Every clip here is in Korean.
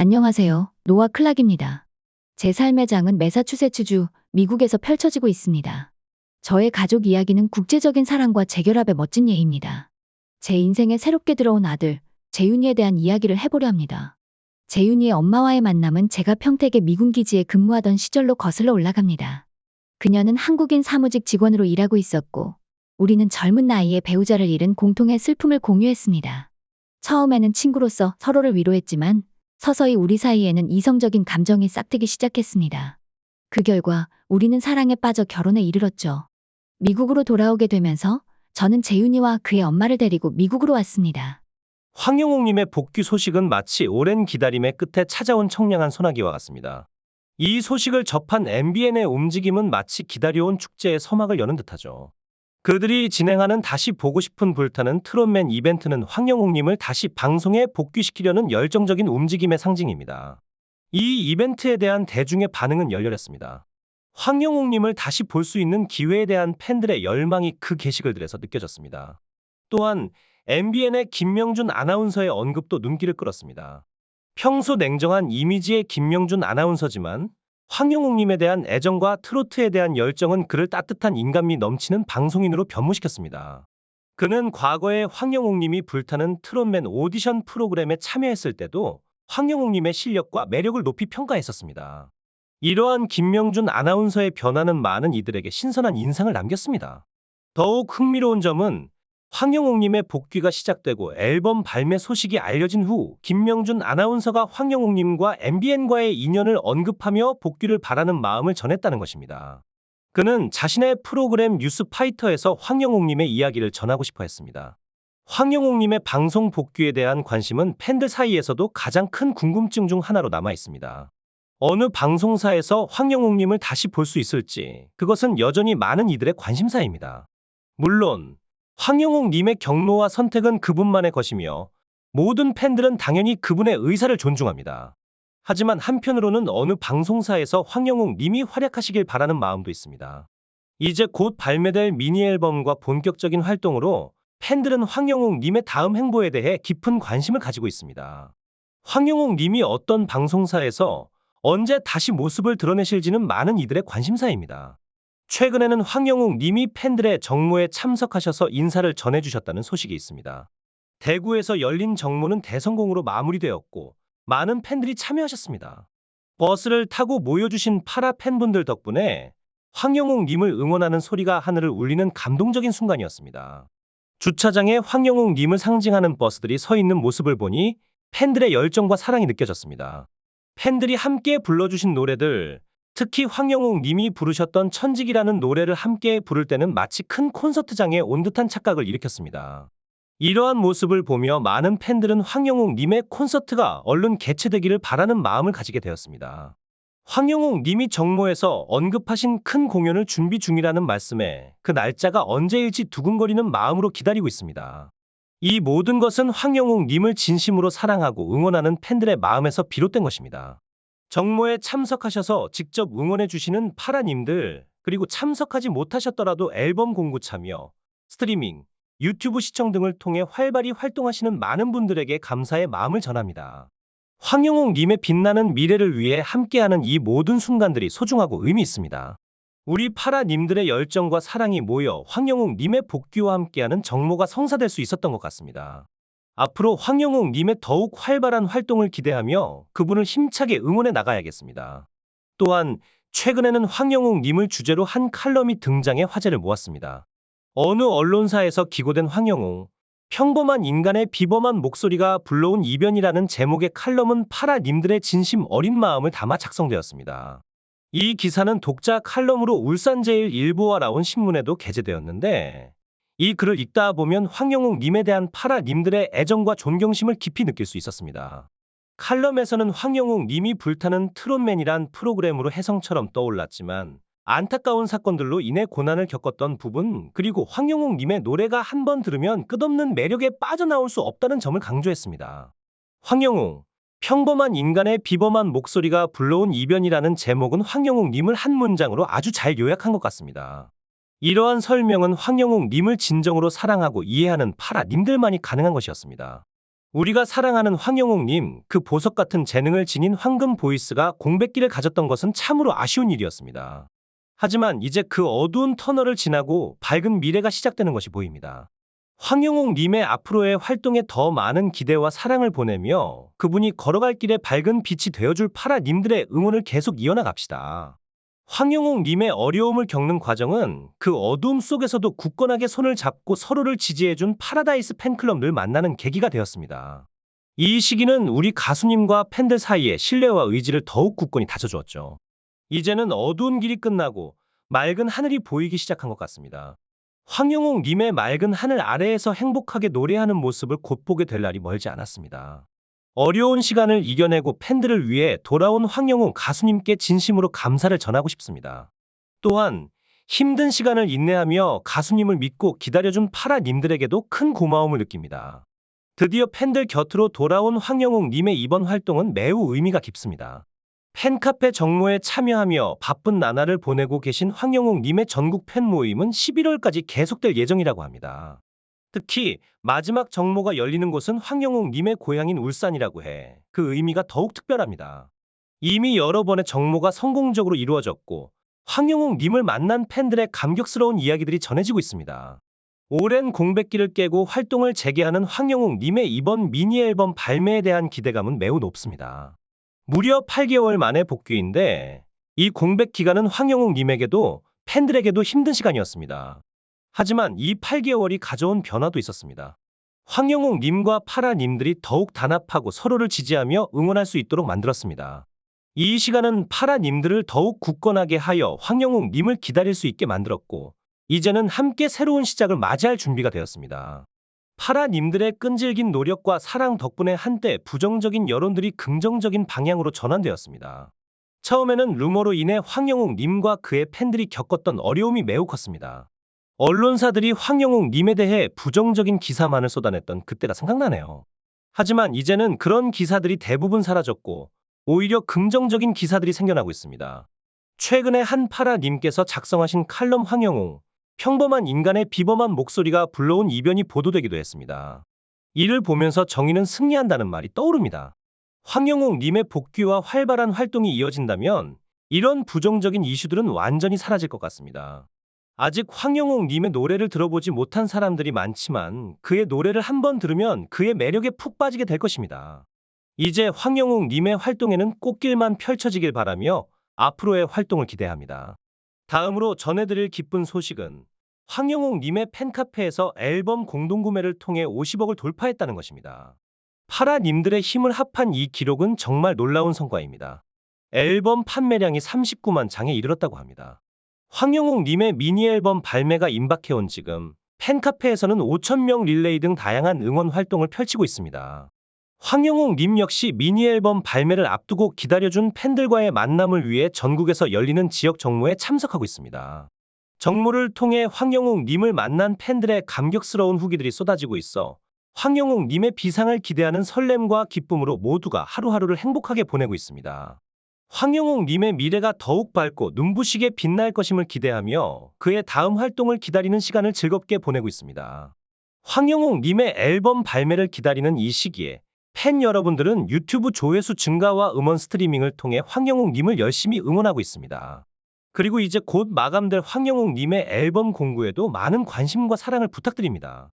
안녕하세요. 노아 클락입니다. 제 삶의 장은 매사추세츠주, 미국에서 펼쳐지고 있습니다. 저의 가족 이야기는 국제적인 사랑과 재결합의 멋진 예입니다. 제 인생에 새롭게 들어온 아들, 재윤이에 대한 이야기를 해보려 합니다. 재윤이의 엄마와의 만남은 제가 평택의 미군 기지에 근무하던 시절로 거슬러 올라갑니다. 그녀는 한국인 사무직 직원으로 일하고 있었고, 우리는 젊은 나이에 배우자를 잃은 공통의 슬픔을 공유했습니다. 처음에는 친구로서 서로를 위로했지만, 서서히 우리 사이에는 이성적인 감정이 싹트기 시작했습니다. 그 결과 우리는 사랑에 빠져 결혼에 이르렀죠. 미국으로 돌아오게 되면서 저는 재윤이와 그의 엄마를 데리고 미국으로 왔습니다. 황영옥님의 복귀 소식은 마치 오랜 기다림의 끝에 찾아온 청량한 소나기와 같습니다. 이 소식을 접한 MBN의 움직임은 마치 기다려온 축제의 서막을 여는 듯하죠. 그들이 진행하는 다시 보고 싶은 불타는 트롯맨 이벤트는 황영옥님을 다시 방송에 복귀시키려는 열정적인 움직임의 상징입니다. 이 이벤트에 대한 대중의 반응은 열렬했습니다. 황영옥님을 다시 볼 수 있는 기회에 대한 팬들의 열망이 그 게시글들에서 느껴졌습니다. 또한 MBN의 김명준 아나운서의 언급도 눈길을 끌었습니다. 평소 냉정한 이미지의 김명준 아나운서지만 황영옥님에 대한 애정과 트로트에 대한 열정은 그를 따뜻한 인간미 넘치는 방송인으로 변모시켰습니다. 그는 과거에 황영옥님이 불타는 트롯맨 오디션 프로그램에 참여했을 때도 황영옥님의 실력과 매력을 높이 평가했었습니다. 이러한 김명준 아나운서의 변화는 많은 이들에게 신선한 인상을 남겼습니다. 더욱 흥미로운 점은 황영옥님의 복귀가 시작되고 앨범 발매 소식이 알려진 후 김명준 아나운서가 황영옥님과 MBN과의 인연을 언급하며 복귀를 바라는 마음을 전했다는 것입니다. 그는 자신의 프로그램 뉴스파이터에서 황영옥님의 이야기를 전하고 싶어 했습니다. 황영옥님의 방송 복귀에 대한 관심은 팬들 사이에서도 가장 큰 궁금증 중 하나로 남아 있습니다. 어느 방송사에서 황영옥님을 다시 볼 수 있을지 그것은 여전히 많은 이들의 관심사입니다. 물론 황영옥님의 경로와 선택은 그분만의 것이며 모든 팬들은 당연히 그분의 의사를 존중합니다. 하지만 한편으로는 어느 방송사에서 황영옥님이 활약하시길 바라는 마음도 있습니다. 이제 곧 발매될 미니 앨범과 본격적인 활동으로 팬들은 황영옥님의 다음 행보에 대해 깊은 관심을 가지고 있습니다. 황영옥님이 어떤 방송사에서 언제 다시 모습을 드러내실지는 많은 이들의 관심사입니다. 최근에는 황영옥님이 팬들의 정모에 참석하셔서 인사를 전해주셨다는 소식이 있습니다. 대구에서 열린 정모는 대성공으로 마무리되었고 많은 팬들이 참여하셨습니다. 버스를 타고 모여주신 파라 팬분들 덕분에 황영옥님을 응원하는 소리가 하늘을 울리는 감동적인 순간이었습니다. 주차장에 황영옥님을 상징하는 버스들이 서 있는 모습을 보니 팬들의 열정과 사랑이 느껴졌습니다. 팬들이 함께 불러주신 노래들, 특히 황영옥 님이 부르셨던 천직이라는 노래를 함께 부를 때는 마치 큰 콘서트장에 온 듯한 착각을 일으켰습니다. 이러한 모습을 보며 많은 팬들은 황영옥 님의 콘서트가 얼른 개최되기를 바라는 마음을 가지게 되었습니다. 황영옥 님이 정모에서 언급하신 큰 공연을 준비 중이라는 말씀에 그 날짜가 언제일지 두근거리는 마음으로 기다리고 있습니다. 이 모든 것은 황영옥 님을 진심으로 사랑하고 응원하는 팬들의 마음에서 비롯된 것입니다. 정모에 참석하셔서 직접 응원해 주시는 파라님들, 그리고 참석하지 못하셨더라도 앨범 공구 참여, 스트리밍, 유튜브 시청 등을 통해 활발히 활동하시는 많은 분들에게 감사의 마음을 전합니다. 황영옥 님의 빛나는 미래를 위해 함께하는 이 모든 순간들이 소중하고 의미 있습니다. 우리 파라님들의 열정과 사랑이 모여 황영옥 님의 복귀와 함께하는 정모가 성사될 수 있었던 것 같습니다. 앞으로 황영옥 님의 더욱 활발한 활동을 기대하며 그분을 힘차게 응원해 나가야겠습니다. 또한 최근에는 황영옥 님을 주제로 한 칼럼이 등장해 화제를 모았습니다. 어느 언론사에서 기고된 황영옥, 평범한 인간의 비범한 목소리가 불러온 이변이라는 제목의 칼럼은 파라님들의 진심 어린 마음을 담아 작성되었습니다. 이 기사는 독자 칼럼으로 울산제일일보와 나온 신문에도 게재되었는데 이 글을 읽다 보면 황영옥 님에 대한 파라님들의 애정과 존경심을 깊이 느낄 수 있었습니다. 칼럼에서는 황영옥 님이 불타는 트롯맨이란 프로그램으로 혜성처럼 떠올랐지만 안타까운 사건들로 인해 고난을 겪었던 부분, 그리고 황영옥 님의 노래가 한 번 들으면 끝없는 매력에 빠져나올 수 없다는 점을 강조했습니다. 황영옥, 평범한 인간의 비범한 목소리가 불러온 이변이라는 제목은 황영옥 님을 한 문장으로 아주 잘 요약한 것 같습니다. 이러한 설명은 황영옥 님을 진정으로 사랑하고 이해하는 파라님들만이 가능한 것이었습니다. 우리가 사랑하는 황영옥님, 그 보석 같은 재능을 지닌 황금 보이스가 공백기를 가졌던 것은 참으로 아쉬운 일이었습니다. 하지만 이제 그 어두운 터널을 지나고 밝은 미래가 시작되는 것이 보입니다. 황영옥님의 앞으로의 활동에 더 많은 기대와 사랑을 보내며 그분이 걸어갈 길에 밝은 빛이 되어줄 파라님들의 응원을 계속 이어나갑시다. 황영옥님의 어려움을 겪는 과정은 그 어두움 속에서도 굳건하게 손을 잡고 서로를 지지해준 파라다이스 팬클럽을 만나는 계기가 되었습니다. 이 시기는 우리 가수님과 팬들 사이의 신뢰와 의지를 더욱 굳건히 다져주었죠. 이제는 어두운 길이 끝나고 맑은 하늘이 보이기 시작한 것 같습니다. 황영옥님의 맑은 하늘 아래에서 행복하게 노래하는 모습을 곧 보게 될 날이 멀지 않았습니다. 어려운 시간을 이겨내고 팬들을 위해 돌아온 황영옥 가수님께 진심으로 감사를 전하고 싶습니다. 또한 힘든 시간을 인내하며 가수님을 믿고 기다려준 파라님들에게도 큰 고마움을 느낍니다. 드디어 팬들 곁으로 돌아온 황영옥님의 이번 활동은 매우 의미가 깊습니다. 팬카페 정모에 참여하며 바쁜 나날을 보내고 계신 황영옥님의 전국 팬 모임은 11월까지 계속될 예정이라고 합니다. 특히 마지막 정모가 열리는 곳은 황영옥님의 고향인 울산이라고 해 그 의미가 더욱 특별합니다. 이미 여러 번의 정모가 성공적으로 이루어졌고 황영옥님을 만난 팬들의 감격스러운 이야기들이 전해지고 있습니다. 오랜 공백기를 깨고 활동을 재개하는 황영옥님의 이번 미니 앨범 발매에 대한 기대감은 매우 높습니다. 무려 8개월 만에 복귀인데 이 공백 기간은 황영옥님에게도 팬들에게도 힘든 시간이었습니다. 하지만 이 8개월이 가져온 변화도 있었습니다. 황영옥님과 파라님들이 더욱 단합하고 서로를 지지하며 응원할 수 있도록 만들었습니다. 이 시간은 파라님들을 더욱 굳건하게 하여 황영옥님을 기다릴 수 있게 만들었고 이제는 함께 새로운 시작을 맞이할 준비가 되었습니다. 파라님들의 끈질긴 노력과 사랑 덕분에 한때 부정적인 여론들이 긍정적인 방향으로 전환되었습니다. 처음에는 루머로 인해 황영옥님과 그의 팬들이 겪었던 어려움이 매우 컸습니다. 언론사들이 황영옥님에 대해 부정적인 기사만을 쏟아냈던 그때가 생각나네요. 하지만 이제는 그런 기사들이 대부분 사라졌고 오히려 긍정적인 기사들이 생겨나고 있습니다. 최근에 한 파라님께서 작성하신 칼럼 황영옥, 평범한 인간의 비범한 목소리가 불러온 이변이 보도되기도 했습니다. 이를 보면서 정의는 승리한다는 말이 떠오릅니다. 황영옥님의 복귀와 활발한 활동이 이어진다면 이런 부정적인 이슈들은 완전히 사라질 것 같습니다. 아직 황영옥님의 노래를 들어보지 못한 사람들이 많지만 그의 노래를 한번 들으면 그의 매력에 푹 빠지게 될 것입니다. 이제 황영옥님의 활동에는 꽃길만 펼쳐지길 바라며 앞으로의 활동을 기대합니다. 다음으로 전해드릴 기쁜 소식은 황영옥님의 팬카페에서 앨범 공동구매를 통해 50억을 돌파했다는 것입니다. 파라님들의 힘을 합한 이 기록은 정말 놀라운 성과입니다. 앨범 판매량이 39만 장에 이르렀다고 합니다. 황영옥님의 미니 앨범 발매가 임박해온 지금 팬카페에서는 5,000명 릴레이 등 다양한 응원 활동을 펼치고 있습니다. 황영옥님 역시 미니 앨범 발매를 앞두고 기다려준 팬들과의 만남을 위해 전국에서 열리는 지역 정모에 참석하고 있습니다. 정모를 통해 황영옥님을 만난 팬들의 감격스러운 후기들이 쏟아지고 있어 황영옥님의 비상을 기대하는 설렘과 기쁨으로 모두가 하루하루를 행복하게 보내고 있습니다. 황영옥님의 미래가 더욱 밝고 눈부시게 빛날 것임을 기대하며 그의 다음 활동을 기다리는 시간을 즐겁게 보내고 있습니다. 황영옥님의 앨범 발매를 기다리는 이 시기에 팬 여러분들은 유튜브 조회수 증가와 음원 스트리밍을 통해 황영옥님을 열심히 응원하고 있습니다. 그리고 이제 곧 마감될 황영옥님의 앨범 공구에도 많은 관심과 사랑을 부탁드립니다.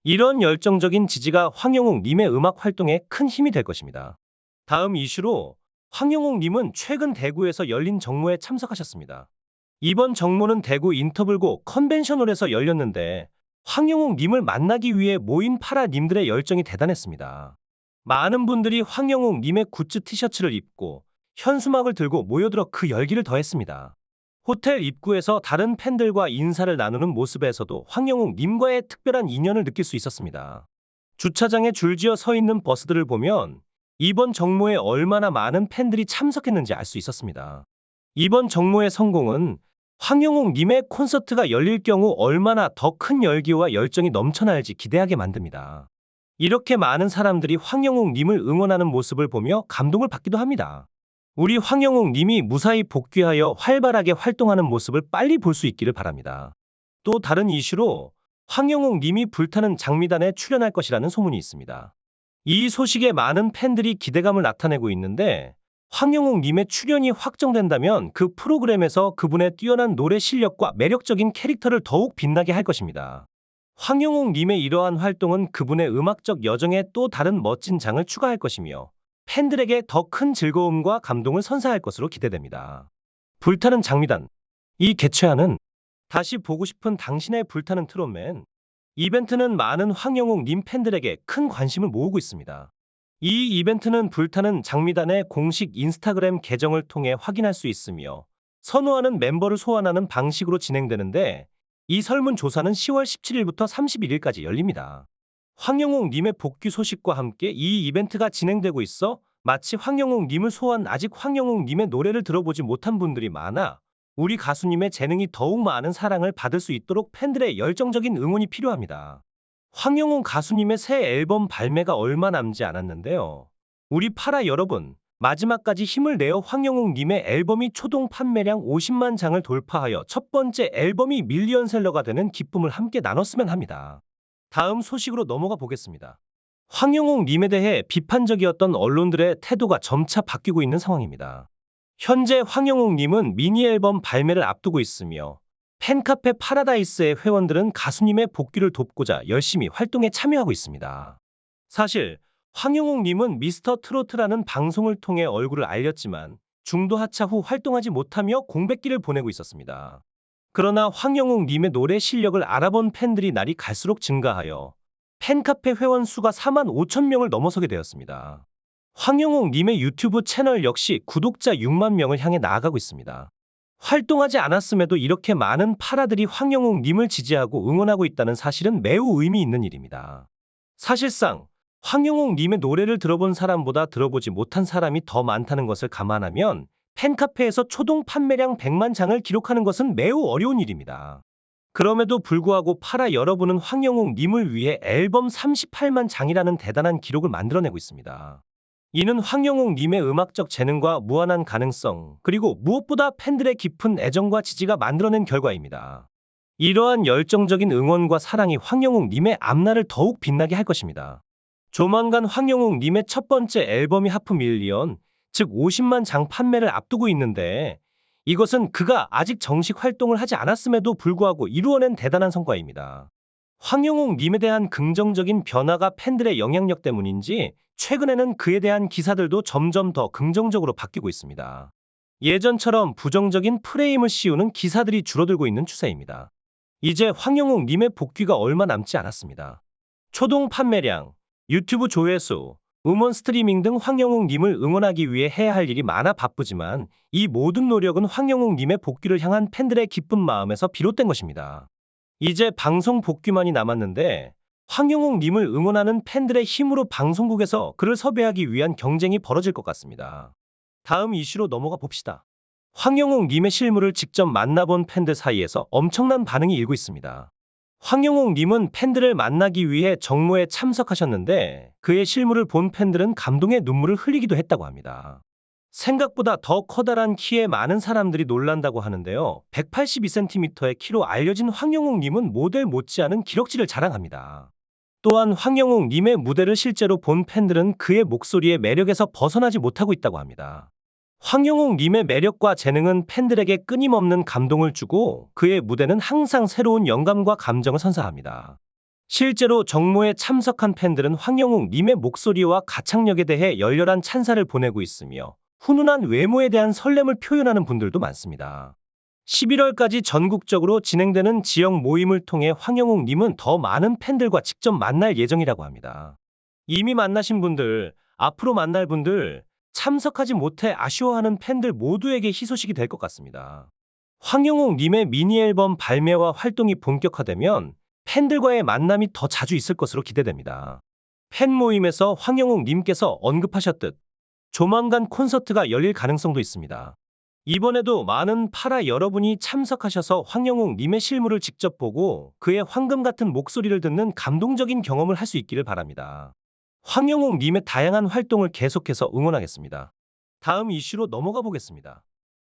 이런 열정적인 지지가 황영옥님의 음악 활동에 큰 힘이 될 것입니다. 다음 이슈로 황영옥님은 최근 대구에서 열린 정모에 참석하셨습니다. 이번 정모는 대구 인터블고 컨벤션홀에서 열렸는데 황영옥님을 만나기 위해 모인 파라님들의 열정이 대단했습니다. 많은 분들이 황영옥님의 굿즈 티셔츠를 입고 현수막을 들고 모여들어 그 열기를 더했습니다. 호텔 입구에서 다른 팬들과 인사를 나누는 모습에서도 황영옥님과의 특별한 인연을 느낄 수 있었습니다. 주차장에 줄지어 서 있는 버스들을 보면 이번 정모에 얼마나 많은 팬들이 참석했는지 알 수 있었습니다. 이번 정모의 성공은 황영옥님의 콘서트가 열릴 경우 얼마나 더 큰 열기와 열정이 넘쳐날지 기대하게 만듭니다. 이렇게 많은 사람들이 황영옥님을 응원하는 모습을 보며 감동을 받기도 합니다. 우리 황영옥님이 무사히 복귀하여 활발하게 활동하는 모습을 빨리 볼 수 있기를 바랍니다. 또 다른 이슈로 황영옥님이 불타는 장미단에 출연할 것이라는 소문이 있습니다. 이 소식에 많은 팬들이 기대감을 나타내고 있는데 황영웅님의 출연이 확정된다면 그 프로그램에서 그분의 뛰어난 노래 실력과 매력적인 캐릭터를 더욱 빛나게 할 것입니다. 황영웅님의 이러한 활동은 그분의 음악적 여정에 또 다른 멋진 장을 추가할 것이며 팬들에게 더 큰 즐거움과 감동을 선사할 것으로 기대됩니다. 불타는 장미단. 이 개최하는 다시 보고 싶은 당신의 불타는 트롯맨 이벤트는 많은 황영웅님 팬들에게 큰 관심을 모으고 있습니다. 이 이벤트는 불타는 장미단의 공식 인스타그램 계정을 통해 확인할 수 있으며 선호하는 멤버를 소환하는 방식으로 진행되는데 이 설문조사는 10월 17일부터 31일까지 열립니다. 황영웅님의 복귀 소식과 함께 이 이벤트가 진행되고 있어 마치 황영웅님을 소환 아직 황영웅님의 노래를 들어보지 못한 분들이 많아 우리 가수님의 재능이 더욱 많은 사랑을 받을 수 있도록 팬들의 열정적인 응원이 필요합니다. 황영웅 가수님의 새 앨범 발매가 얼마 남지 않았는데요. 우리 파라 여러분, 마지막까지 힘을 내어 황영웅님의 앨범이 초동 판매량 50만 장을 돌파하여 첫 번째 앨범이 밀리언셀러가 되는 기쁨을 함께 나눴으면 합니다. 다음 소식으로 넘어가 보겠습니다. 황영웅님에 대해 비판적이었던 언론들의 태도가 점차 바뀌고 있는 상황입니다. 현재 황영웅님은 미니 앨범 발매를 앞두고 있으며 팬카페 파라다이스의 회원들은 가수님의 복귀를 돕고자 열심히 활동에 참여하고 있습니다. 사실 황영웅님은 미스터 트로트라는 방송을 통해 얼굴을 알렸지만 중도 하차 후 활동하지 못하며 공백기를 보내고 있었습니다. 그러나 황영웅님의 노래 실력을 알아본 팬들이 날이 갈수록 증가하여 팬카페 회원 수가 4만 5천 명을 넘어서게 되었습니다. 황영웅님의 유튜브 채널 역시 구독자 6만 명을 향해 나아가고 있습니다. 활동하지 않았음에도 이렇게 많은 파라들이 황영웅님을 지지하고 응원하고 있다는 사실은 매우 의미 있는 일입니다. 사실상 황영웅님의 노래를 들어본 사람보다 들어보지 못한 사람이 더 많다는 것을 감안하면 팬카페에서 초동 판매량 100만 장을 기록하는 것은 매우 어려운 일입니다. 그럼에도 불구하고 파라 여러분은 황영웅님을 위해 앨범 38만 장이라는 대단한 기록을 만들어내고 있습니다. 이는 황영웅님의 음악적 재능과 무한한 가능성, 그리고 무엇보다 팬들의 깊은 애정과 지지가 만들어낸 결과입니다. 이러한 열정적인 응원과 사랑이 황영웅님의 앞날을 더욱 빛나게 할 것입니다. 조만간 황영웅님의 첫 번째 앨범이 하프 밀리언, 즉 50만 장 판매를 앞두고 있는데 이것은 그가 아직 정식 활동을 하지 않았음에도 불구하고 이루어낸 대단한 성과입니다. 황영웅님에 대한 긍정적인 변화가 팬들의 영향력 때문인지 최근에는 그에 대한 기사들도 점점 더 긍정적으로 바뀌고 있습니다. 예전처럼 부정적인 프레임을 씌우는 기사들이 줄어들고 있는 추세입니다. 이제 황영웅님의 복귀가 얼마 남지 않았습니다. 초동 판매량, 유튜브 조회수, 음원 스트리밍 등 황영웅님을 응원하기 위해 해야 할 일이 많아 바쁘지만 이 모든 노력은 황영웅님의 복귀를 향한 팬들의 기쁜 마음에서 비롯된 것입니다. 이제 방송 복귀만이 남았는데 황영웅님을 응원하는 팬들의 힘으로 방송국에서 그를 섭외하기 위한 경쟁이 벌어질 것 같습니다. 다음 이슈로 넘어가 봅시다. 황영웅님의 실물을 직접 만나본 팬들 사이에서 엄청난 반응이 일고 있습니다. 황영웅님은 팬들을 만나기 위해 정모에 참석하셨는데 그의 실물을 본 팬들은 감동의 눈물을 흘리기도 했다고 합니다. 생각보다 더 커다란 키에 많은 사람들이 놀란다고 하는데요. 182cm의 키로 알려진 황영웅님은 모델 못지않은 기럭지를 자랑합니다. 또한 황영웅님의 무대를 실제로 본 팬들은 그의 목소리의 매력에서 벗어나지 못하고 있다고 합니다. 황영웅님의 매력과 재능은 팬들에게 끊임없는 감동을 주고 그의 무대는 항상 새로운 영감과 감정을 선사합니다. 실제로 정모에 참석한 팬들은 황영웅님의 목소리와 가창력에 대해 열렬한 찬사를 보내고 있으며 훈훈한 외모에 대한 설렘을 표현하는 분들도 많습니다. 11월까지 전국적으로 진행되는 지역 모임을 통해 황영웅님은 더 많은 팬들과 직접 만날 예정이라고 합니다. 이미 만나신 분들, 앞으로 만날 분들, 참석하지 못해 아쉬워하는 팬들 모두에게 희소식이 될 것 같습니다. 황영웅님의 미니 앨범 발매와 활동이 본격화되면 팬들과의 만남이 더 자주 있을 것으로 기대됩니다. 팬 모임에서 황영웅님께서 언급하셨듯 조만간 콘서트가 열릴 가능성도 있습니다. 이번에도 많은 파라 여러분이 참석하셔서 황영웅님의 실물을 직접 보고 그의 황금 같은 목소리를 듣는 감동적인 경험을 할 수 있기를 바랍니다. 황영웅님의 다양한 활동을 계속해서 응원하겠습니다. 다음 이슈로 넘어가 보겠습니다.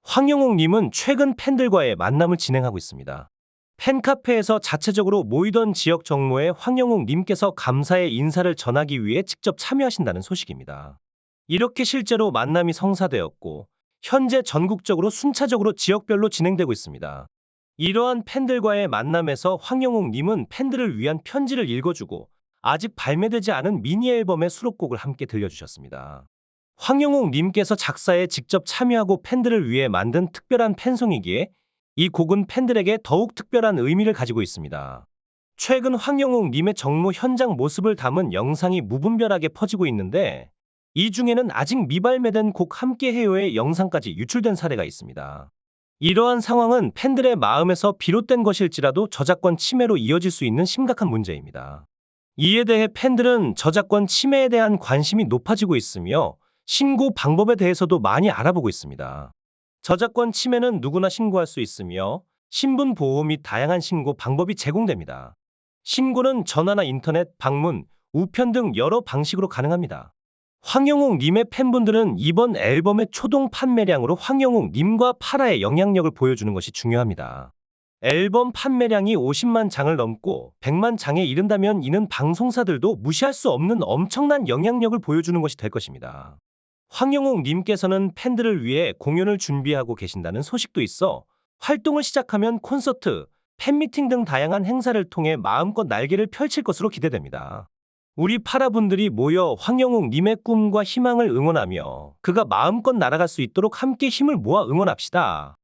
황영웅님은 최근 팬들과의 만남을 진행하고 있습니다. 팬카페에서 자체적으로 모이던 지역 정모에 황영욱 님께서 감사의 인사를 전하기 위해 직접 참여하신다는 소식입니다. 이렇게 실제로 만남이 성사되었고 현재 전국적으로 순차적으로 지역별로 진행되고 있습니다. 이러한 팬들과의 만남에서 황영욱 님은 팬들을 위한 편지를 읽어주고 아직 발매되지 않은 미니 앨범의 수록곡을 함께 들려주셨습니다. 황영욱 님께서 작사에 직접 참여하고 팬들을 위해 만든 특별한 팬송이기에 이 곡은 팬들에게 더욱 특별한 의미를 가지고 있습니다. 최근 황영욱 님의 정모 현장 모습을 담은 영상이 무분별하게 퍼지고 있는데 이 중에는 아직 미발매된 곡 함께해요의 영상까지 유출된 사례가 있습니다. 이러한 상황은 팬들의 마음에서 비롯된 것일지라도 저작권 침해로 이어질 수 있는 심각한 문제입니다. 이에 대해 팬들은 저작권 침해에 대한 관심이 높아지고 있으며 신고 방법에 대해서도 많이 알아보고 있습니다. 저작권 침해는 누구나 신고할 수 있으며 신분 보호 및 다양한 신고 방법이 제공됩니다. 신고는 전화나 인터넷, 방문, 우편 등 여러 방식으로 가능합니다. 황영욱 님의 팬분들은 이번 앨범의 초동 판매량으로 황영욱 님과 파라의 영향력을 보여주는 것이 중요합니다. 앨범 판매량이 50만 장을 넘고 100만 장에 이른다면 이는 방송사들도 무시할 수 없는 엄청난 영향력을 보여주는 것이 될 것입니다. 황영욱 님께서는 팬들을 위해 공연을 준비하고 계신다는 소식도 있어 활동을 시작하면 콘서트, 팬미팅 등 다양한 행사를 통해 마음껏 날개를 펼칠 것으로 기대됩니다. 우리 파라분들이 모여 황영욱 님의 꿈과 희망을 응원하며 그가 마음껏 날아갈 수 있도록 함께 힘을 모아 응원합시다.